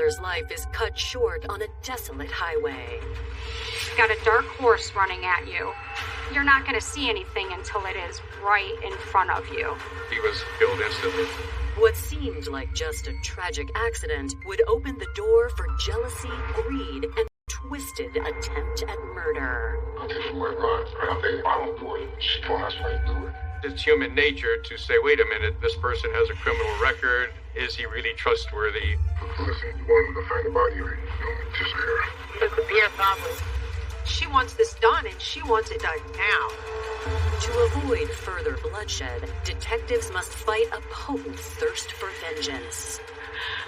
father's life is cut short on a desolate highway. You've got a dark horse running at you. You're not going to see anything until it is right in front of you. He was killed instantly. What seemed like just a tragic accident would open the door for jealousy, greed, and twisted attempt at murder. It's human nature to say, wait a minute, this person has a criminal record. Is he really trustworthy? Listen, you want to find a body or just here. It's the Pierre family. She wants this done, and she wants it done now. To avoid further bloodshed, detectives must fight a potent thirst for vengeance.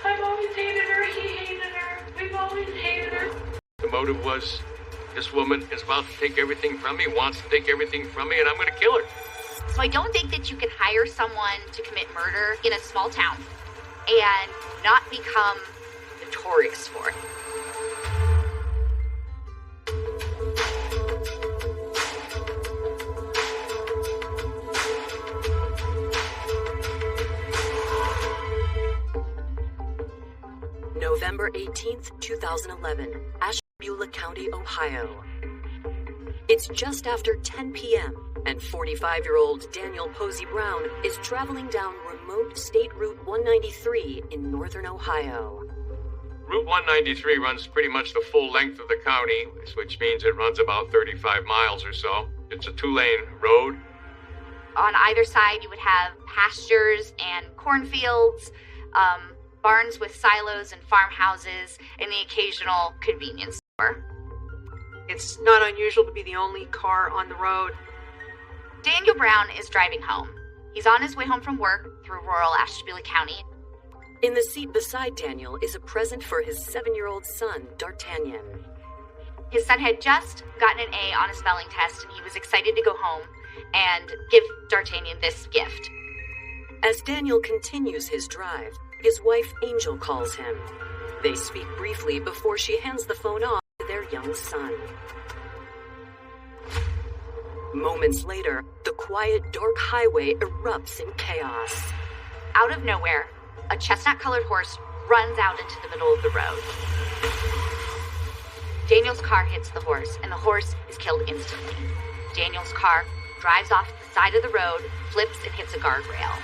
I've always hated her, he hated her, we've always hated her. The motive was, this woman is about to take everything from me, wants to take everything from me, and I'm going to kill her. So I don't think that you can hire someone to commit murder in a small town and not become notorious for it. November 18th, 2011, Ashtabula County, Ohio. It's just after 10 p.m., and 45-year-old Daniel Posey Brown is traveling down remote State Route 193 in northern Ohio. Route 193 runs pretty much the full length of the county, which means it runs about 35 miles or so. It's a two-lane road. On either side, you would have pastures and cornfields, barns with silos and farmhouses, and the occasional convenience store. It's not unusual to be the only car on the road. Daniel Brown is driving home. He's on his way home from work through rural Ashtabula County. In the seat beside Daniel is a present for his 7-year-old son, D'Artagnan. His son had just gotten an A on a spelling test, and he was excited to go home and give D'Artagnan this gift. As Daniel continues his drive, his wife Angel calls him. They speak briefly before she hands the phone off to their young son. Moments later, the quiet, dark highway erupts in chaos. Out of nowhere, a chestnut-colored horse runs out into the middle of the road. Daniel's car hits the horse, and the horse is killed instantly. Daniel's car drives off the side of the road, flips, and hits a guardrail.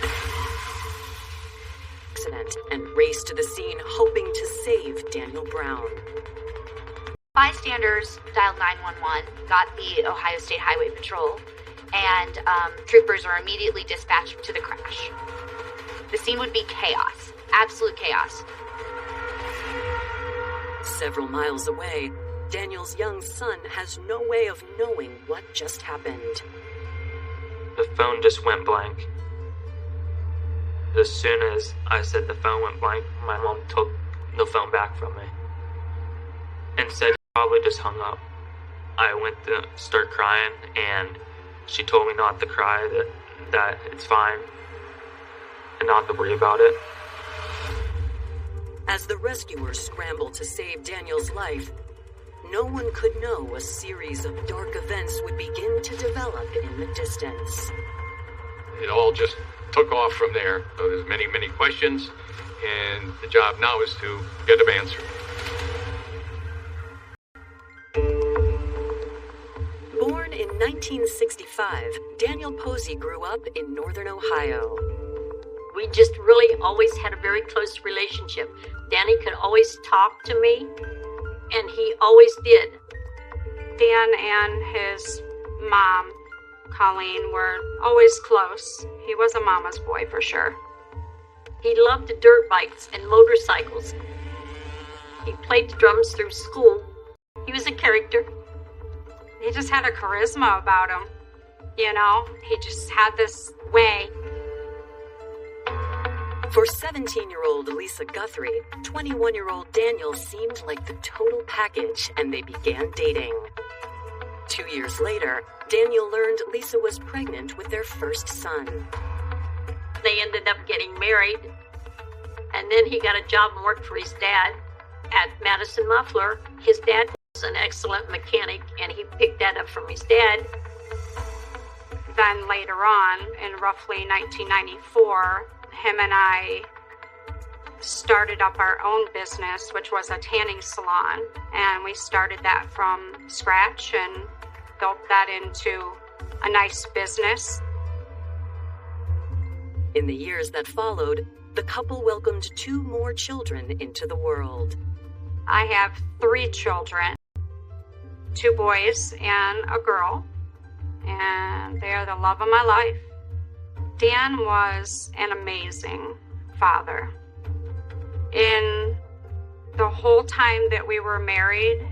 Accident and race to the scene, hoping to save Daniel Brown. Bystanders dialed 911, got the Ohio State Highway Patrol, and troopers are immediately dispatched to the crash. The scene would be chaos, absolute chaos. Several miles away, Daniel's young son has no way of knowing what just happened. The phone just went blank. As soon as I said the phone went blank, my mom took the phone back from me and said probably just hung up. I went to start crying, and she told me not to cry, that it's fine, and not to worry about it. As the rescuers scrambled to save Daniel's life, no one could know a series of dark events would begin to develop in the distance. It all just took off from there. So there's many, many questions, and the job now is to get them answered. Born in 1965, Daniel Posey grew up in northern Ohio. We just really always had a very close relationship. Danny could always talk to me, and he always did. Dan and his mom, Colleen, were always close. He was a mama's boy for sure. He loved the dirt bikes and motorcycles. He played the drums through school. He was a character. He just had a charisma about him. You know, he just had this way. For 17-year-old Lisa Guthrie, 21-year-old Daniel seemed like the total package, and they began dating. 2 years later, Daniel learned Lisa was pregnant with their first son. They ended up getting married, and then he got a job and worked for his dad at Madison Muffler. His dad was an excellent mechanic, and he picked that up from his dad. Then later on, in roughly 1994, him and I started up our own business, which was a tanning salon. And we started that from scratch and built that into a nice business. In the years that followed, the couple welcomed 2 more children into the world. I have 3 children, 2 boys and a girl, and they are the love of my life. Dan was an amazing father. In the whole time that we were married,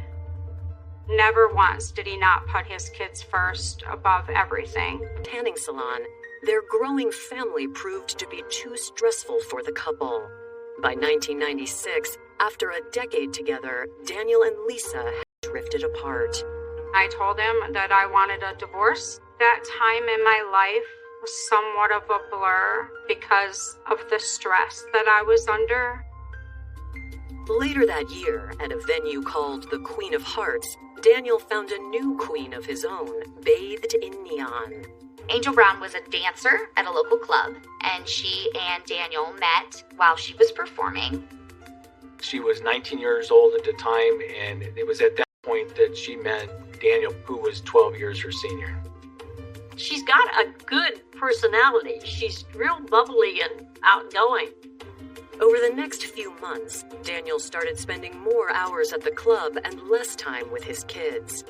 never once did he not put his kids first above everything. Tanning salon, their growing family proved to be too stressful for the couple. By 1996, after a decade together, Daniel and Lisa had drifted apart. I told him that I wanted a divorce. That time in my life was somewhat of a blur because of the stress that I was under. Later that year, at a venue called the Queen of Hearts, Daniel found a new queen of his own, bathed in neon. Angel Brown was a dancer at a local club, and she and Daniel met while she was performing. She was 19 years old at the time, and it was at that point that she met Daniel, who was 12 years her senior. She's got a good personality. She's real bubbly and outgoing. Over the next few months, Daniel started spending more hours at the club and less time with his kids.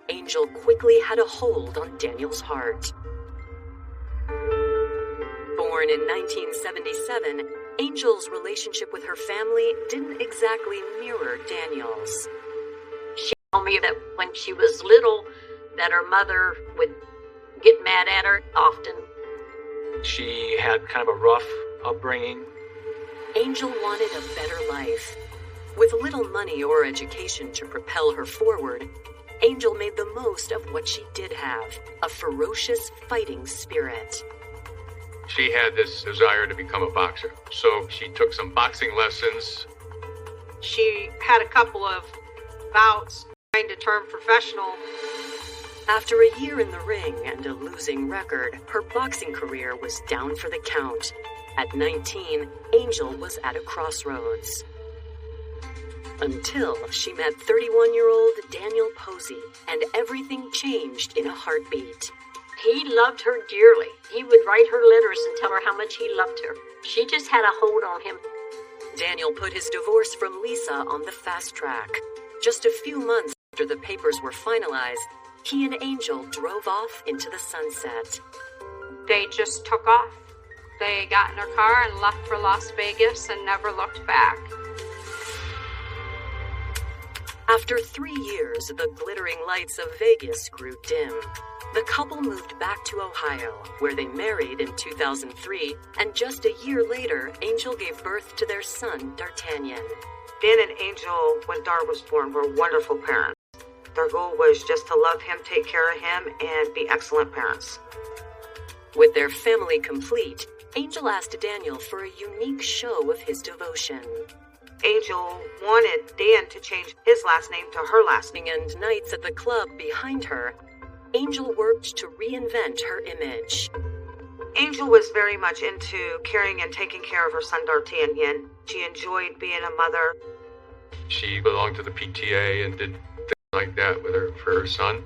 Angel quickly had a hold on Daniel's heart. Born in 1977, Angel's relationship with her family didn't exactly mirror Daniel's. She told me that when she was little, that her mother would get mad at her often. She had kind of a rough upbringing. Angel wanted a better life. With little money or education to propel her forward, Angel made the most of what she did have, a ferocious fighting spirit. She had this desire to become a boxer, so she took some boxing lessons. She had a couple of bouts trying to turn professional. After a year in the ring and a losing record, her boxing career was down for the count. At 19, Angel was at a crossroads. Until she met 31-year-old Daniel Posey, and everything changed in a heartbeat. He loved her dearly. He would write her letters and tell her how much he loved her. She just had a hold on him. Daniel put his divorce from Lisa on the fast track. Just a few months after the papers were finalized, he and Angel drove off into the sunset. They just took off. They got in their car and left for Las Vegas and never looked back. After 3 years, the glittering lights of Vegas grew dim. The couple moved back to Ohio, where they married in 2003, and just a year later, Angel gave birth to their son, D'Artagnan. Dan and Angel, when Dar was born, were wonderful parents. Their goal was just to love him, take care of him, and be excellent parents. With their family complete, Angel asked Daniel for a unique show of his devotion. Angel wanted Dan to change his last name to her last name. And nights at the club behind her, Angel worked to reinvent her image. Angel was very much into caring and taking care of her son D'Artagnan. She enjoyed being a mother. She belonged to the PTA and did things like that with her for her son.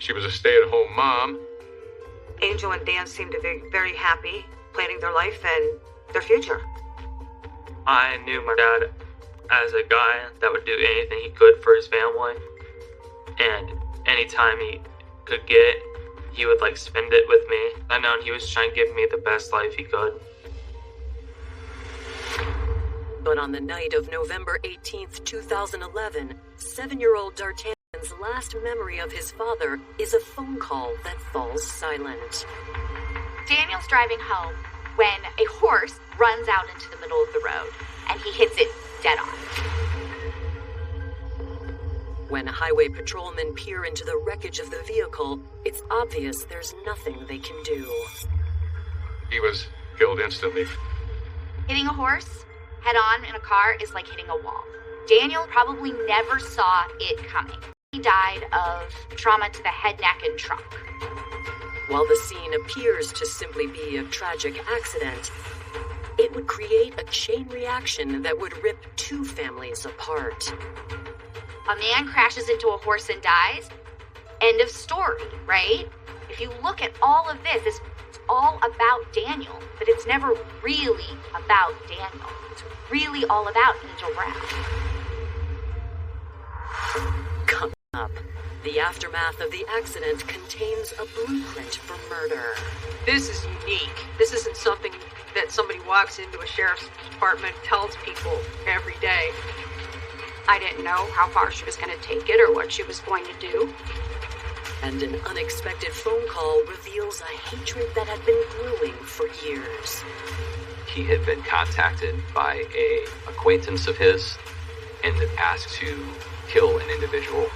She was a stay-at-home mom. Angel and Dan seemed to be very happy, planning their life and their future. I knew my dad as a guy that would do anything he could for his family. And anytime he could get, he would spend it with me. I know he was trying to give me the best life he could. But on the night of November 18th, 2011, 7-year-old D'Artagnan's last memory of his father is a phone call that falls silent. Daniel's driving home when a horse runs out into the middle of the road, and he hits it dead on. When highway patrolmen peer into the wreckage of the vehicle, it's obvious there's nothing they can do. He was killed instantly. Hitting a horse head-on in a car is like hitting a wall. Daniel probably never saw it coming. He died of trauma to the head, neck, and trunk. While the scene appears to simply be a tragic accident, It would create a chain reaction that would rip two families apart. A man crashes into a horse and dies. End of story, right? If you look at all of this, it's all about Daniel, but it's never really about Daniel. It's really all about Angel Brown. Coming up, the aftermath of the accident contains a blueprint for murder. This is unique. This isn't something that somebody walks into a sheriff's department and tells people every day. I didn't know how far she was going to take it or what she was going to do. And an unexpected phone call reveals a hatred that had been brewing for years. He had been contacted by an acquaintance of his and asked to kill an individual.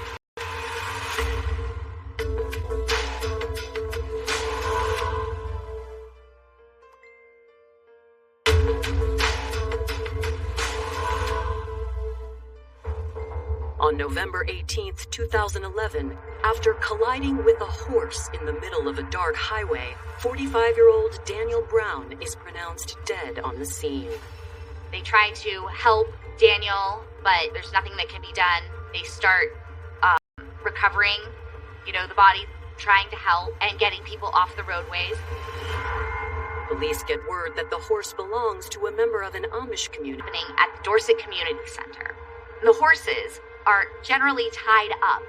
On November 18th, 2011, after colliding with a horse in the middle of a dark highway, 45-year-old Daniel Brown is pronounced dead on the scene. They try to help Daniel, but there's nothing that can be done. They start recovering, the body, trying to help, and getting people off the roadways. Police get word that the horse belongs to a member of an Amish community. At the Dorset Community Center. The horses are generally tied up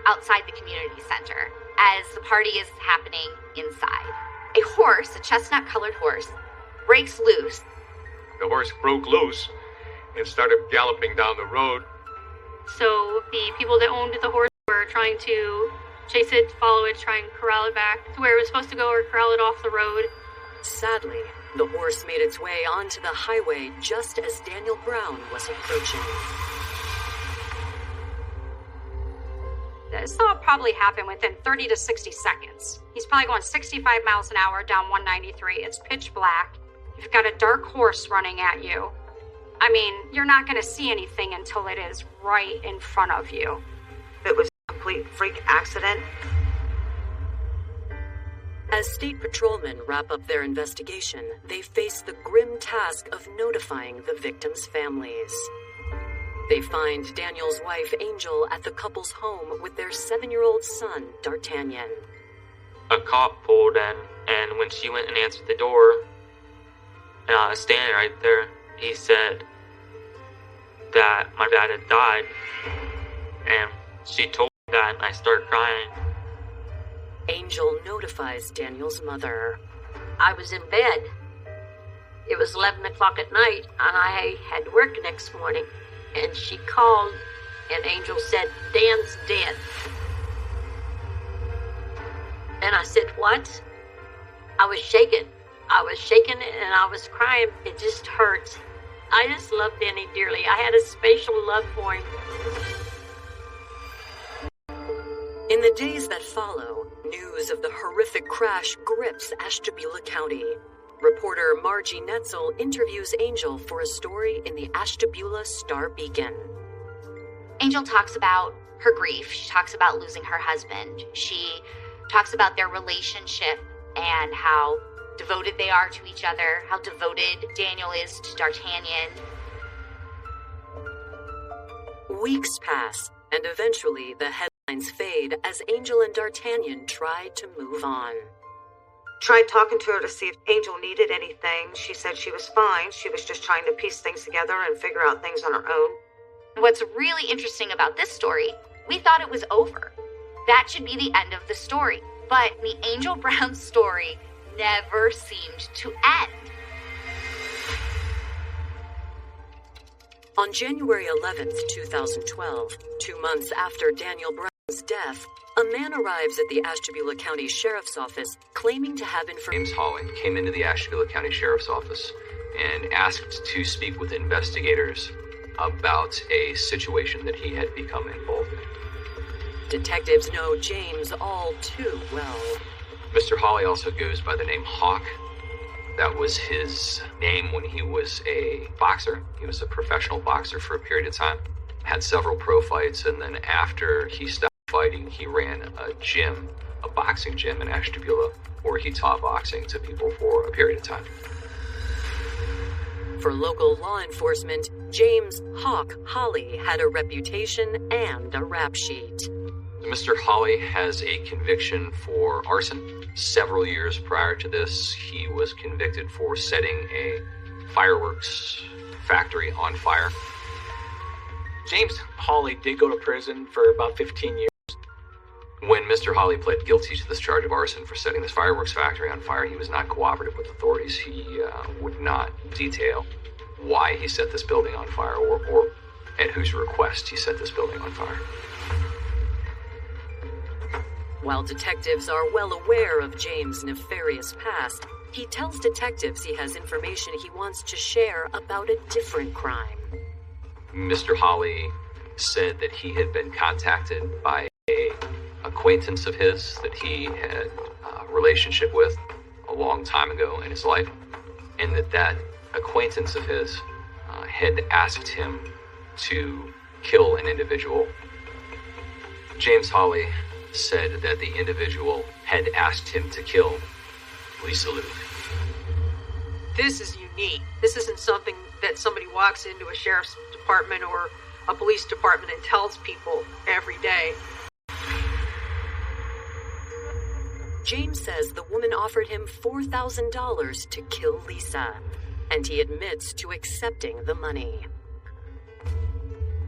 outside the community center as the party is happening inside. A horse, a chestnut-colored horse, breaks loose. The horse broke loose and started galloping down the road. So the people that owned the horse were trying to chase it, follow it, try and corral it back to where it was supposed to go or corral it off the road. Sadly, the horse made its way onto the highway just as Daniel Brown was approaching. This all probably happened within 30 to 60 seconds. He's probably going 65 miles an hour down 193. It's pitch black. You've got a dark horse running at you. I mean, you're not going to see anything until it is right in front of you. It was a complete freak accident. As state patrolmen wrap up their investigation, they face the grim task of notifying the victims' families. They find Daniel's wife, Angel, at the couple's home with their 7-year-old son, D'Artagnan. A cop pulled in, and when she went and answered the door, and I was standing right there, he said that my dad had died, and she told me that, and I started crying. Angel notifies Daniel's mother. I was in bed. It was 11 o'clock at night, and I had work next morning. And she called, and Angel said, "Dan's dead." And I said, "What?" I was shaking. And I was crying. It just hurts. I just love Danny dearly. I had a special love for him. In the days that follow, news of the horrific crash grips Ashtabula County. Reporter Margie Netzel interviews Angel for a story in the Ashtabula Star-Beacon. Angel talks about her grief. She talks about losing her husband. She talks about their relationship and how devoted they are to each other, how devoted Daniel is to D'Artagnan. Weeks pass, and eventually the headlines fade as Angel and D'Artagnan try to move on. Tried talking to her to see if Angel needed anything. She said she was fine. She was just trying to piece things together and figure out things on her own. What's really interesting about this story, we thought it was over. That should be the end of the story. But the Angel Brown story never seemed to end. On January 11th, 2012, 2 months after Daniel Brown's death, a man arrives at the Ashtabula County Sheriff's Office claiming to have information. James Hawley came into the Ashtabula County Sheriff's Office and asked to speak with investigators about a situation that he had become involved in. Detectives know James all too well. Mr. Hawley also goes by the name Hawk. That was his name when he was a boxer. He was a professional boxer for a period of time. Had several pro fights, and then after he stopped fighting, he ran a gym, a boxing gym in Ashtabula, where he taught boxing to people for a period of time. For local law enforcement, James Hawk Holly had a reputation and a rap sheet. Mr. Holly has a conviction for arson. Several years prior to this, he was convicted for setting a fireworks factory on fire. James Hawley did go to prison for about 15 years. When Mr. Holly pled guilty to this charge of arson for setting this fireworks factory on fire, he was not cooperative with authorities. He would not detail why he set this building on fire or at whose request he set this building on fire. While detectives are well aware of James' nefarious past, he tells detectives he has information he wants to share about a different crime. Mr. Holly said that he had been contacted by an acquaintance of his that he had a relationship with a long time ago in his life, and that acquaintance of his had asked him to kill an individual. James Holly said that the individual had asked him to kill Lisa Luke. This is unique. This isn't something that somebody walks into a sheriff's department or a police department and tells people every day. James says the woman offered him $4,000 to kill Lisa, and he admits to accepting the money.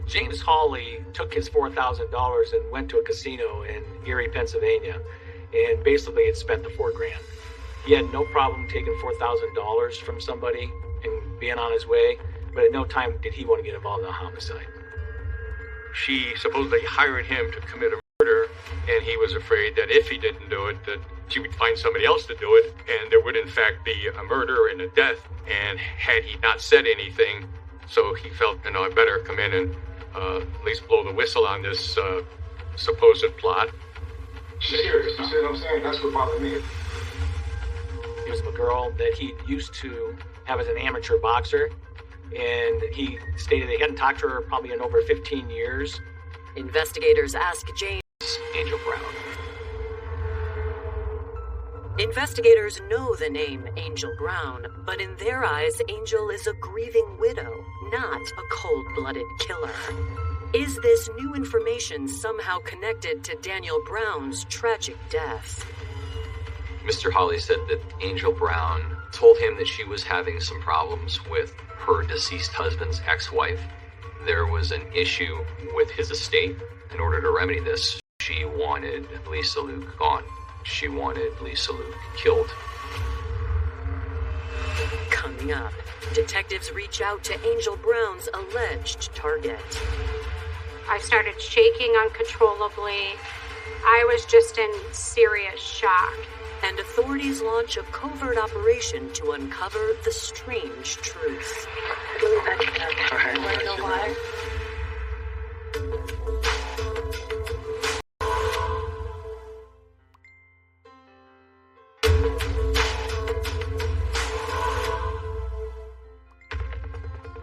James Hawley took his $4,000 and went to a casino in Erie, Pennsylvania, and basically had spent the $4,000. He had no problem taking $4,000 from somebody and being on his way, but at no time did he want to get involved in a homicide. She supposedly hired him to commit a murder, and he was afraid that if he didn't do it, that she would find somebody else to do it, and there would in fact be a murder and a death. And had he not said anything, so he felt, I better come in and at least blow the whistle on this supposed plot. Serious, you see what I'm saying? That's what bothered me. It was a girl that he used to have as an amateur boxer, and he stated that he hadn't talked to her probably in over 15 years. Investigators ask James. Angel Brown. Investigators know the name Angel Brown, but in their eyes, Angel is a grieving widow, not a cold-blooded killer. Is this new information somehow connected to Daniel Brown's tragic death? Mr. Holly said that Angel Brown told him that she was having some problems with her deceased husband's ex-wife. There was an issue with his estate. In order to remedy this, she wanted Lisa Luke gone. She wanted Lisa Luke killed. Coming up, detectives reach out to Angel Brown's alleged target. I started shaking uncontrollably. I was just in serious shock. And authorities launch a covert operation to uncover the strange truth.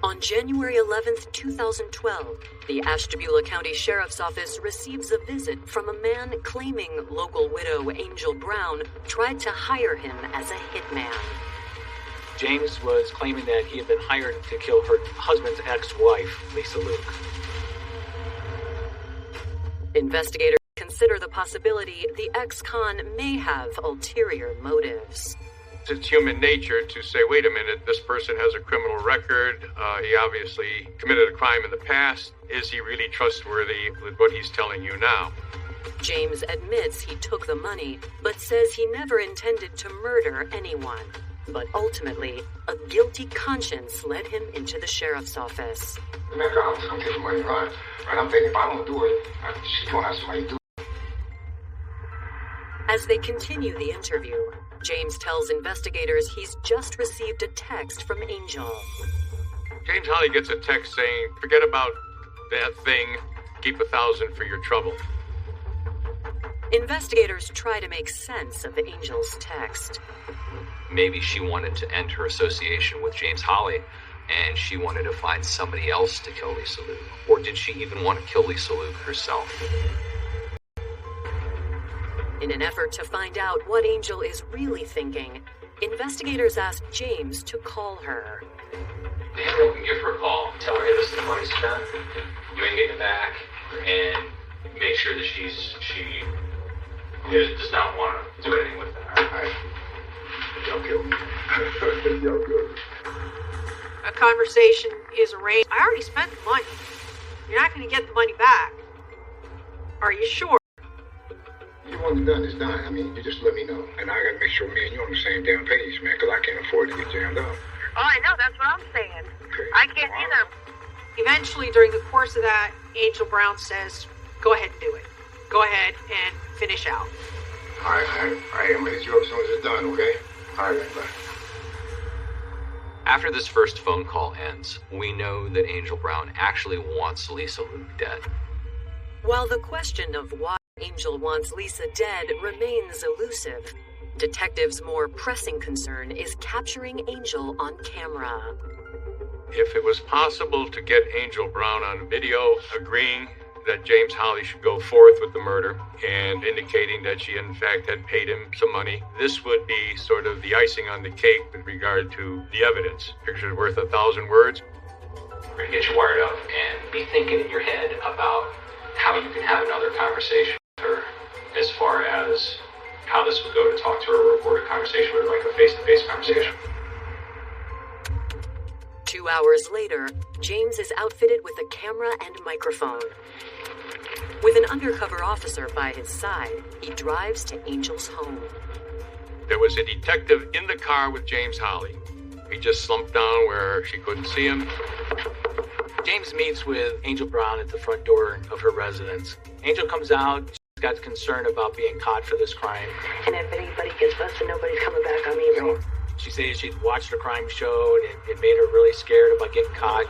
On January 11th, 2012, the Ashtabula County Sheriff's Office receives a visit from a man claiming local widow Angel Brown tried to hire him as a hitman. James was claiming that he had been hired to kill her husband's ex-wife, Lisa Luke. Investigators consider the possibility the ex-con may have ulterior motives. It's human nature to say, wait a minute, this person has a criminal record. He obviously committed a crime in the past. Is he really trustworthy with what he's telling you now? James admits he took the money, but says he never intended to murder anyone. But ultimately, a guilty conscience led him into the sheriff's office. Man, I'm just gonna take the money, right? And I'm thinking if I don't do it, she's gonna have somebody do it. As they continue the interview, James tells investigators he's just received a text from Angel. James Holly gets a text saying, forget about that thing, keep $1,000 for your trouble. Investigators try to make sense of Angel's text. Maybe she wanted to end her association with James Holly, and she wanted to find somebody else to kill Lisa Luke. Or did she even want to kill Lisa Luke herself? In an effort to find out what Angel is really thinking, investigators ask James to call her. The handler can give her a call. Tell her, hey, listen, the money's spent. You ain't getting it back. And make sure that she does not want to do anything with it. All right? Y'all kill me. Y'all kill me. A conversation is arranged. I already spent the money. You're not going to get the money back. Are you sure? You want it done, it's done. I mean, you just let me know. And I got to make sure me and you on the same damn page, man, because I can't afford to get jammed up. Oh, I know. That's what I'm saying. Okay. I can't either. Eventually, during the course of that, Angel Brown says, go ahead and do it. Go ahead and finish out. All right. I'm going to hit you up as soon as it's done, okay? All right, bye. After this first phone call ends, we know that Angel Brown actually wants Lisa Luke dead. While the question of why Angel wants Lisa dead remains elusive, detectives' more pressing concern is capturing Angel on camera. If it was possible to get Angel Brown on video agreeing that James Holly should go forth with the murder and indicating that she in fact had paid him some money, this would be sort of the icing on the cake with regard to the evidence. Picture's worth 1,000 words. We're gonna get you wired up and be thinking in your head about how you can have another conversation with her, as far as how this would go to talk to her, a recorded conversation with her, like a face-to-face conversation. 2 hours later, James is outfitted with a camera and microphone. With an undercover officer by his side, he drives to Angel's home. There was a detective in the car with James Holly. He just slumped down where she couldn't see him. James meets with Angel Brown at the front door of her residence. Angel comes out. She's got concern about being caught for this crime. And if anybody gets busted, nobody's coming back on me, right? She says she'd watched a crime show and it made her really scared about getting caught.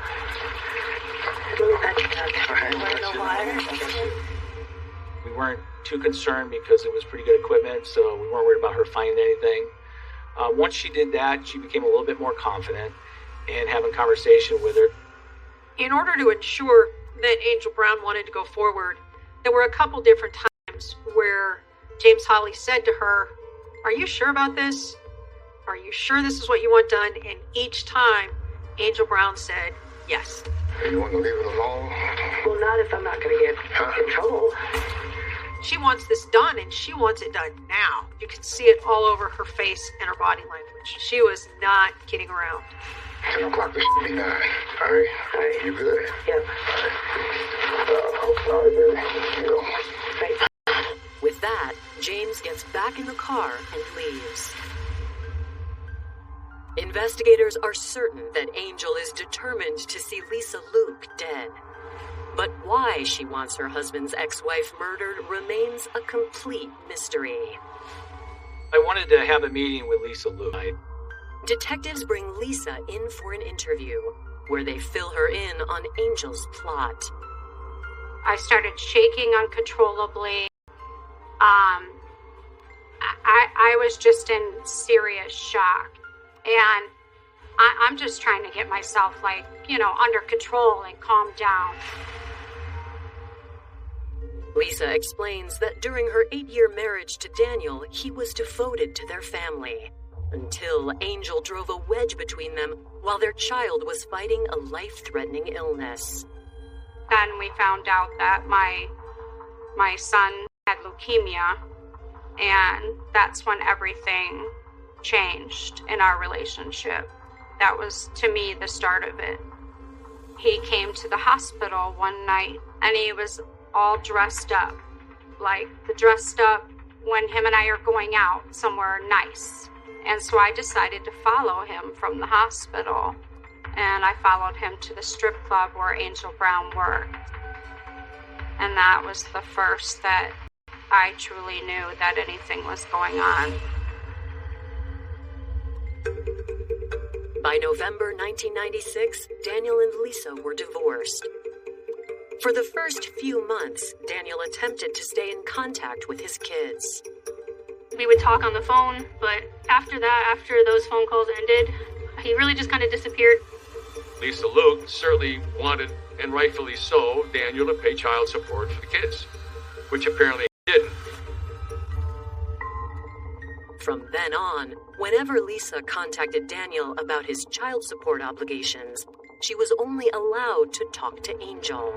We weren't too concerned because it was pretty good equipment, so we weren't worried about her finding anything. Once she did that, she became a little bit more confident and having conversation with her. In order to ensure that Angel Brown wanted to go forward, there were a couple different times where James Holly said to her, "Are you sure about this? Are you sure this is what you want done?" And each time, Angel Brown said, yes. Hey, you want to leave it alone? Well, not if I'm not going to get in trouble. She wants this done, and she wants it done now. You can see it all over her face and her body language. She was not kidding around. 10 o'clock, this should be 9. All right? All right. You good? Yep. All right, baby. You know. Right. With that, James gets back in the car and leaves. Investigators are certain that Angel is determined to see Lisa Luke dead. But why she wants her husband's ex-wife murdered remains a complete mystery. I wanted to have a meeting with Lisa Luke. Detectives bring Lisa in for an interview, where they fill her in on Angel's plot. I started shaking uncontrollably. I was just in serious shock. And I'm just trying to get myself, under control and calm down. Lisa explains that during her 8-year marriage to Daniel, he was devoted to their family, until Angel drove a wedge between them while their child was fighting a life-threatening illness. Then we found out that my son had leukemia, and that's when everything changed in our relationship. That was, to me, the start of it. He came to the hospital one night, and he was all dressed up, like the dressed up when him and I are going out somewhere nice. And so I decided to follow him from the hospital, and I followed him to the strip club where Angel Brown worked. And that was the first that I truly knew that anything was going on. By November 1996, Daniel and Lisa were divorced. For the first few months, Daniel attempted to stay in contact with his kids. We would talk on the phone, but after those phone calls ended, he really just kind of disappeared. Lisa Luke certainly wanted, and rightfully so, Daniel to pay child support for the kids, which apparently he didn't. From then on, whenever Lisa contacted Daniel about his child support obligations, she was only allowed to talk to Angel.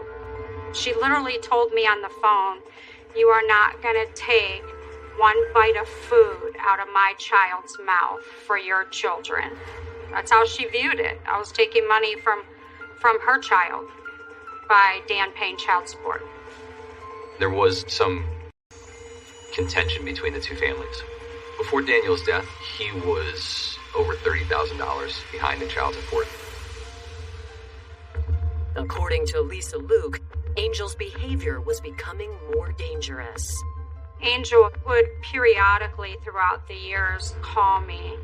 She literally told me on the phone, "You are not going to take one bite of food out of my child's mouth for your children." That's how she viewed it. I was taking money from her child by Dan paying child support. There was some contention between the two families. Before Daniel's death, he was over $30,000 behind in child support. According to Lisa Luke, Angel's behavior was becoming more dangerous. Angel would periodically throughout the years call me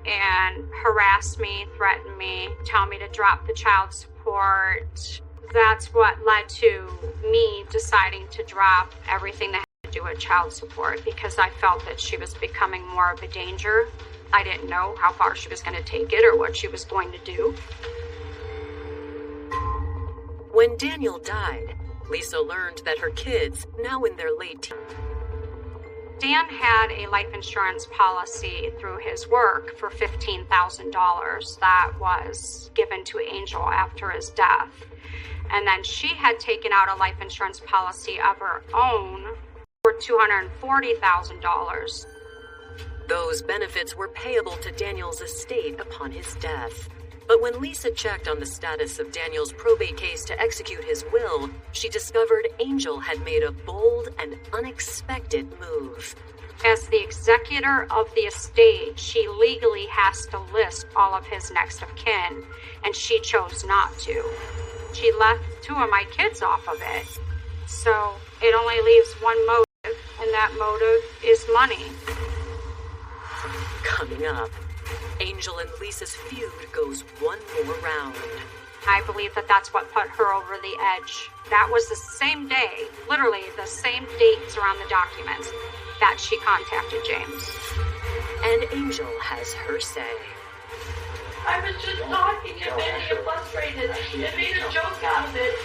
and harass me, threaten me, tell me to drop the child support. That's what led to me deciding to drop everything that had to do with child support, because I felt that she was becoming more of a danger. I didn't know how far she was going to take it or what she was going to do. When Daniel died, Lisa learned that her kids, now in their late teens, Dan had a life insurance policy through his work for $15,000 that was given to Angel after his death. And then she had taken out a life insurance policy of her own for $240,000. Those benefits were payable to Daniel's estate upon his death. But when Lisa checked on the status of Daniel's probate case to execute his will, she discovered Angel had made a bold and unexpected move. As the executor of the estate, she legally has to list all of his next of kin, and she chose not to. She left 2 of my kids off of it. So it only leaves one motive, and that motive is money. Coming up, Angel and Lisa's feud goes one more round. I believe that that's what put her over the edge. That was the same day, literally the same dates around the documents, that she contacted James. And Angel has her say. I was just talking and then you frustrated and made a joke out of it.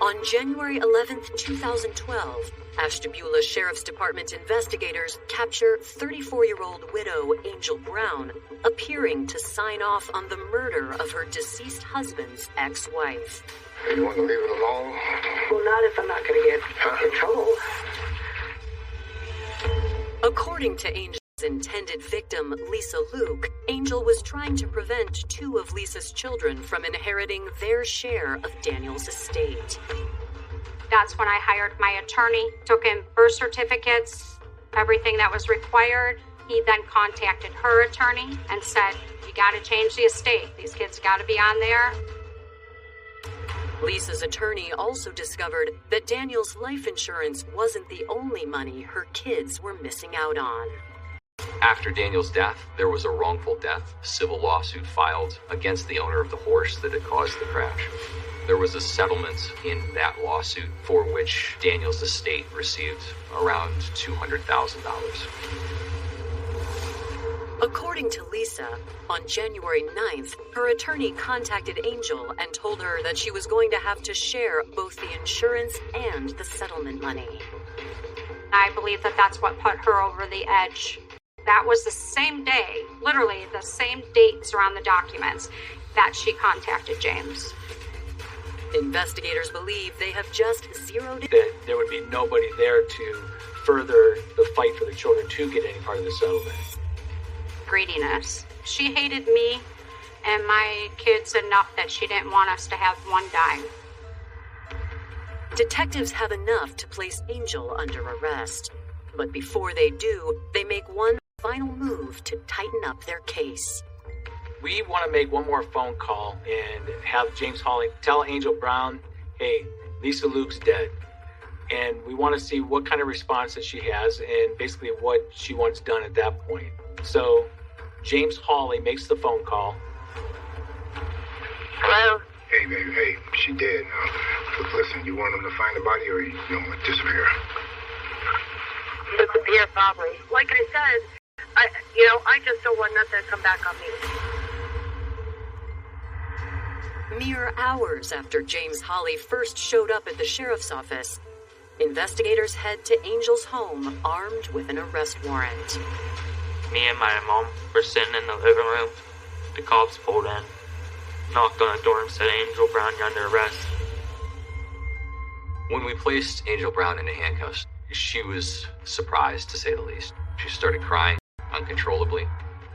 On January 11th, 2012, Ashtabula Sheriff's Department investigators capture 34-year-old widow Angel Brown appearing to sign off on the murder of her deceased husband's ex-wife. You want to leave it alone? Well, not if I'm not going to get in trouble. According to Angel's intended victim, Lisa Luke, Angel was trying to prevent 2 of Lisa's children from inheriting their share of Daniel's estate. That's when I hired my attorney, took in birth certificates, everything that was required. He then contacted her attorney and said, "You got to change the estate. These kids got to be on there." Lisa's attorney also discovered that Daniel's life insurance wasn't the only money her kids were missing out on. After Daniel's death, there was a wrongful death civil lawsuit filed against the owner of the horse that had caused the crash. There was a settlement in that lawsuit for which Daniel's estate received around $200,000. According to Lisa, on January 9th, her attorney contacted Angel and told her that she was going to have to share both the insurance and the settlement money. I believe that that's what put her over the edge. That was the same day, literally the same dates around the documents, that she contacted James. Investigators believe they have just zeroed in. That there would be nobody there to further the fight for the children to get any part of the settlement. Greediness. She hated me and my kids enough that she didn't want us to have one dime. Detectives have enough to place Angel under arrest. But before they do, they make one final move to tighten up their case. We want to make one more phone call and have James Hawley tell Angel Brown, "Hey, Lisa Luke's dead." And we want to see what kind of response that she has and basically what she wants done at that point. So James Hawley makes the phone call. Hello? Hey, baby, hey, she dead. Listen, you want them to find the body or you want to disappear? Disappear, probably. Like I said, I just don't want nothing to come back on me. Mere hours after James Holly first showed up at the sheriff's office, investigators head to Angel's home armed with an arrest warrant. Me and my mom were sitting in the living room. The cops pulled in, knocked on the door and said, Angel Brown, you're under arrest. When we placed Angel Brown into handcuffs, she was surprised, to say the least. She started crying uncontrollably,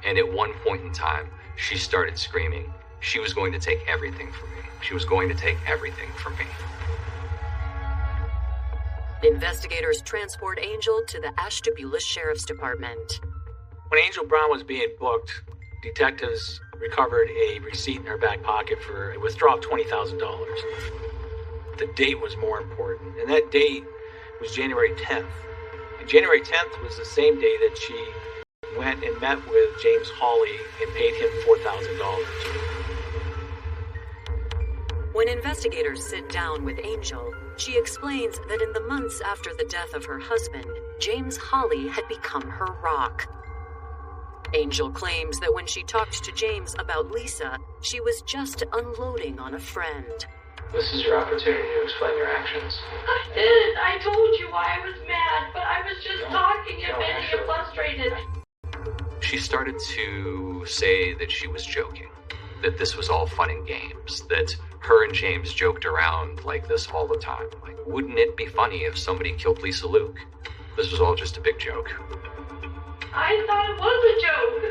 and at one point in time, she started screaming. She was going to take everything from me. She was going to take everything from me. Investigators transport Angel to the Ashtabula Sheriff's Department. When Angel Brown was being booked, detectives recovered a receipt in her back pocket for a withdrawal of $20,000. The date was more important, and that date was January 10th. And January 10th was the same day that she went and met with James Hawley and paid him $4,000. When investigators sit down with Angel, she explains that in the months after the death of her husband, James Hawley had become her rock. Angel claims that when she talked to James about Lisa, she was just unloading on a friend. This is your opportunity to explain your actions. I did. I told you why I was mad, but I was just talking and getting frustrated. She started to say that she was joking, that this was all fun and games, that her and James joked around like this all the time. Like, wouldn't it be funny if somebody killed Lisa Luke? This was all just a big joke. I thought it was a joke.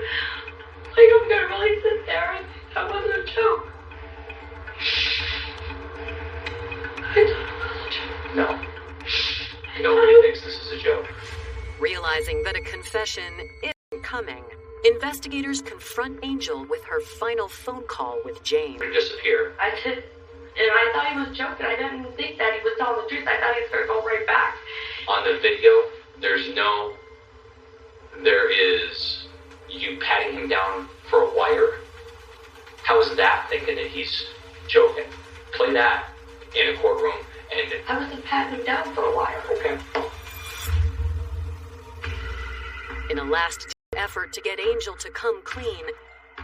Like, I'm gonna really sit there and think that wasn't a joke. I thought it was a joke. No. Nobody thinks this is a joke. Realizing that a confession isn't coming, investigators confront Angel with her final phone call with James. Disappear. I did, and I thought he was joking. I didn't think that he was telling the truth. I thought he was gonna go right back. On the video, there is you patting him down for a wire. How is that thinking that he's joking? Play that in a courtroom and... I wasn't patting him down for a wire. Okay. In a last effort to get Angel to come clean,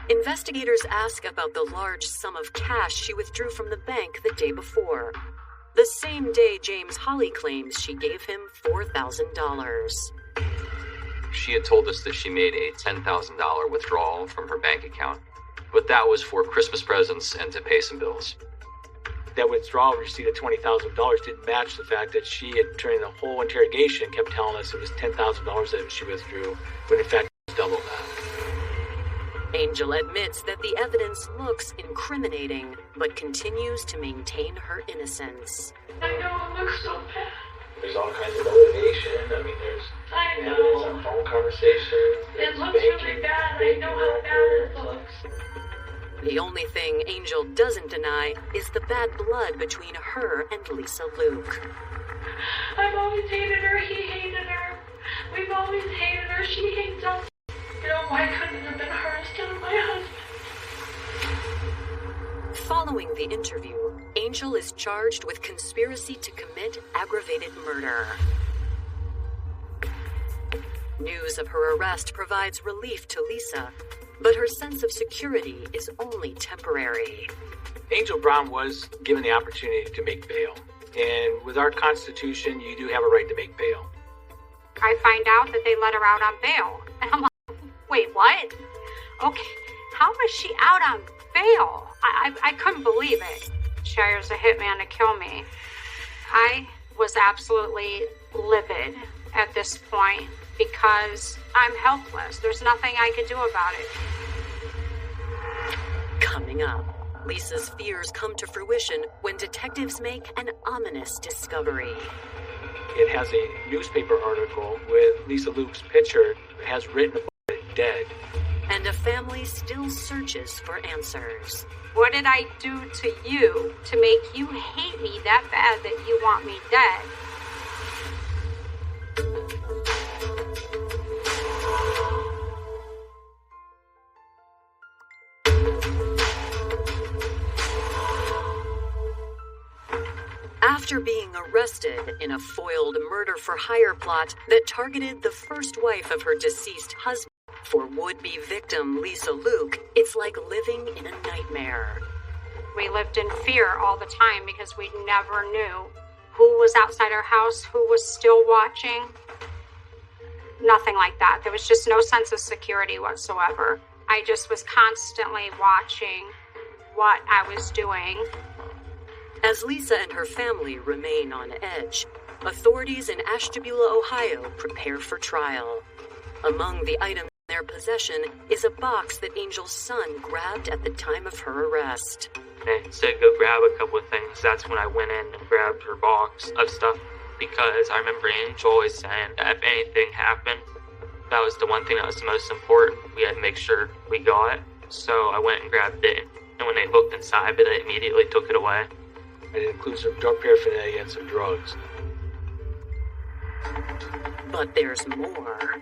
investigators ask about the large sum of cash she withdrew from the bank the day before. The same day James Holly claims she gave him $4,000. She had told us that she made a $10,000 withdrawal from her bank account, but that was for Christmas presents and to pay some bills. That withdrawal receipt of $20,000 didn't match the fact that she had, during the whole interrogation, kept telling us it was $10,000 that she withdrew, when in fact it was double that. Angel admits that the evidence looks incriminating, but continues to maintain her innocence. I know, it looks so bad. There's all kinds of motivation. I mean, there's evidence on phone conversations. It looks really bad. I know how bad it looks. The only thing Angel doesn't deny is the bad blood between her and Lisa Luke. I've always hated her. He hated her. We've always hated her. She hates us. You know, why couldn't it have been her instead of my husband? Following the interview, Angel is charged with conspiracy to commit aggravated murder. News of her arrest provides relief to Lisa, but her sense of security is only temporary. Angel Brown was given the opportunity to make bail. And with our Constitution, you do have a right to make bail. I find out that they let her out on bail. And I'm like, wait, what? Okay, how was she out on bail? I couldn't believe it. She hires a hitman to kill me. I was absolutely livid at this point because I'm helpless. There's nothing I could do about it. Coming up, Lisa's fears come to fruition when detectives make an ominous discovery. It has a newspaper article with Lisa Luke's picture. It has written about it dead. And a family still searches for answers. What did I do to you to make you hate me that bad that you want me dead? After being arrested in a foiled murder-for-hire plot that targeted the first wife of her deceased husband, for would-be victim Lisa Luke, it's like living in a nightmare. We lived in fear all the time because we never knew who was outside our house, who was still watching. Nothing like that. There was just no sense of security whatsoever. I just was constantly watching what I was doing. As Lisa and her family remain on edge, authorities in Ashtabula, Ohio prepare for trial. Among the items in their possession is a box that Angel's son grabbed at the time of her arrest. I said go grab a couple of things. That's when I went in and grabbed her box of stuff, because I remember Angel always saying that if anything happened, that was the one thing that was the most important. We had to make sure we got it. So I went and grabbed it, and when they looked inside of it, they immediately took it away. It includes some drug paraphernalia and some drugs. But there's more.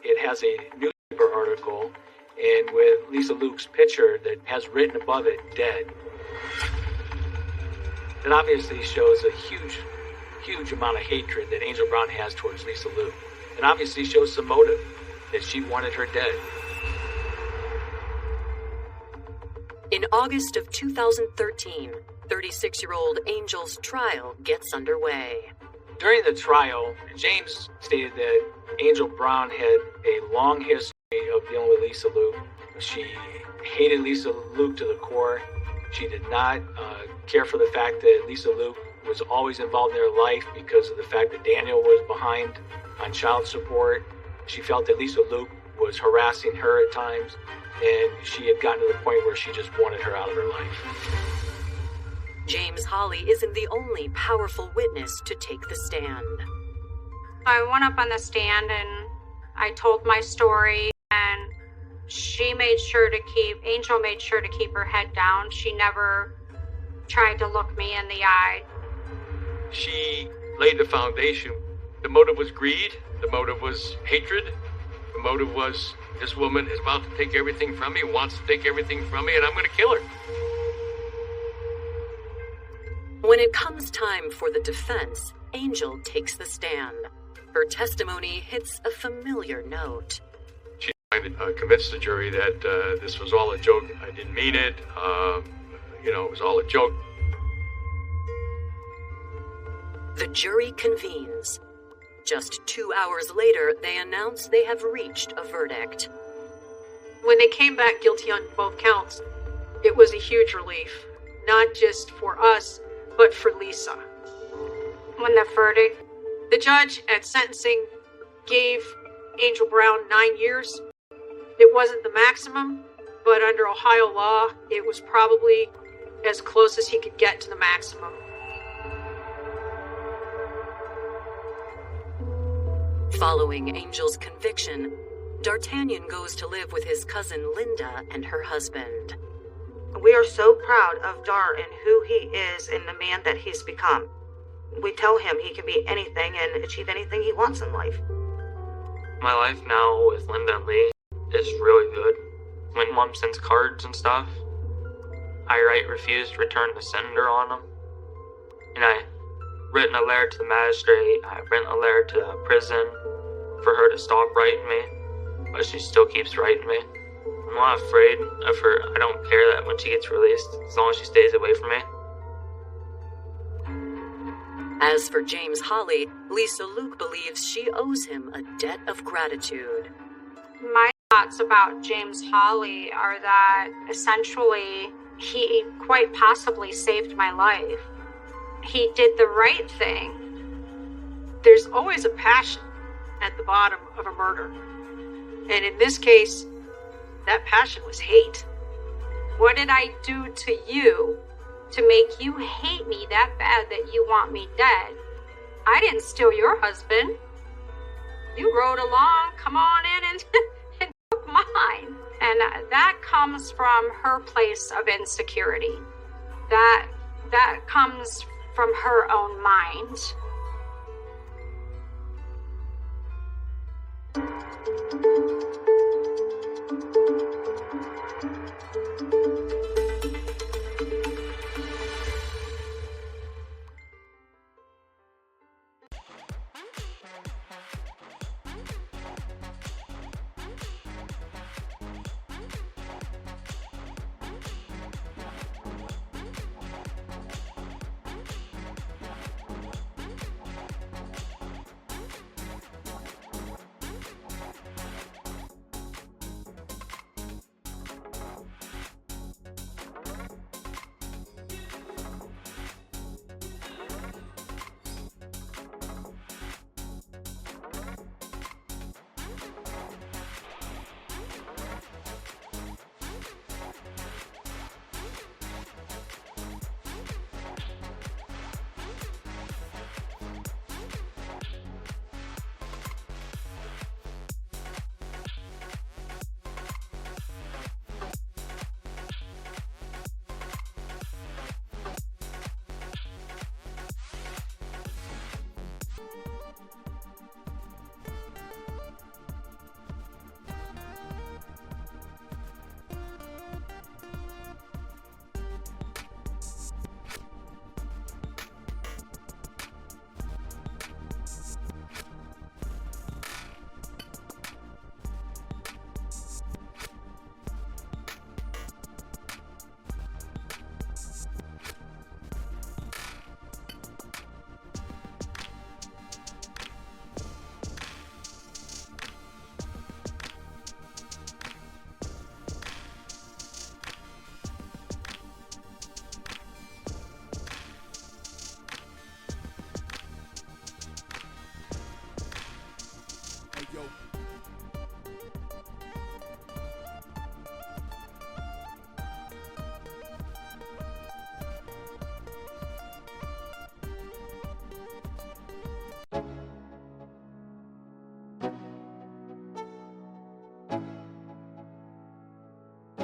It has a newspaper article, and with Lisa Luke's picture that has written above it, dead. It obviously shows a huge amount of hatred that Angel Brown has towards Lisa Luke. It obviously shows some motive, that she wanted her dead. In August of 2013, 36-year-old Angel's trial gets underway. During the trial, James stated that Angel Brown had a long history of dealing with Lisa Luke. She hated Lisa Luke to the core. She did not care for the fact that Lisa Luke was always involved in her life because of the fact that Daniel was behind on child support. She felt that Lisa Luke was harassing her at times, and she had gotten to the point where she just wanted her out of her life. James Holly isn't the only powerful witness to take the stand. I went up on the stand and I told my story, and Angel made sure to keep her head down. She never tried to look me in the eye. She laid the foundation. The motive was greed. The motive was hatred. The motive was, this woman is about to take everything from me, wants to take everything from me, and I'm going to kill her. When it comes time for the defense, Angel takes the stand. Her testimony hits a familiar note. She tried to convince the jury that this was all a joke. I didn't mean it. It was all a joke. The jury convenes. Just 2 hours later, they announce they have reached a verdict. When they came back guilty on both counts, it was a huge relief. Not just for us, but for Lisa. When the judge at sentencing gave Angel Brown 9 years. It wasn't the maximum, but under Ohio law, it was probably as close as he could get to the maximum. Following Angel's conviction, D'Artagnan goes to live with his cousin Linda and her husband. We are so proud of Dar and who he is and the man that he's become. We tell him he can be anything and achieve anything he wants in life. My life now with Linda and Lee is really good. When Mom sends cards and stuff, I write refused return to sender on them. And I written a letter to the magistrate, I've written a letter to the prison for her to stop writing me, but she still keeps writing me. I'm not afraid of her. I don't care that when she gets released, as long as she stays away from me. As for James Holly, Lisa Luke believes she owes him a debt of gratitude. My thoughts about James Holly are that essentially he quite possibly saved my life. He did the right thing. There's always a passion at the bottom of a murder. And in this case, that passion was hate. What did I do to you to make you hate me that bad that you want me dead? I didn't steal your husband. You rode along, come on in and took mine. And that comes from her place of insecurity. That comes from her own mind.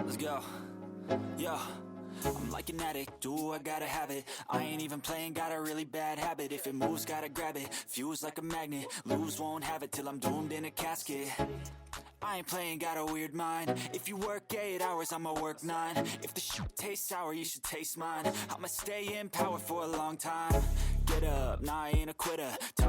Let's go. Yo, I'm like an addict, do I gotta have it. I ain't even playing, got a really bad habit. If it moves, gotta grab it, fuse like a magnet. Lose, won't have it till I'm doomed in a casket. I ain't playing, got a weird mind. If you work 8 hours, I'ma work 9. If the shoot tastes sour, you should taste mine. I'ma stay in power for a long time. Get up, nah, I ain't a quitter. Talk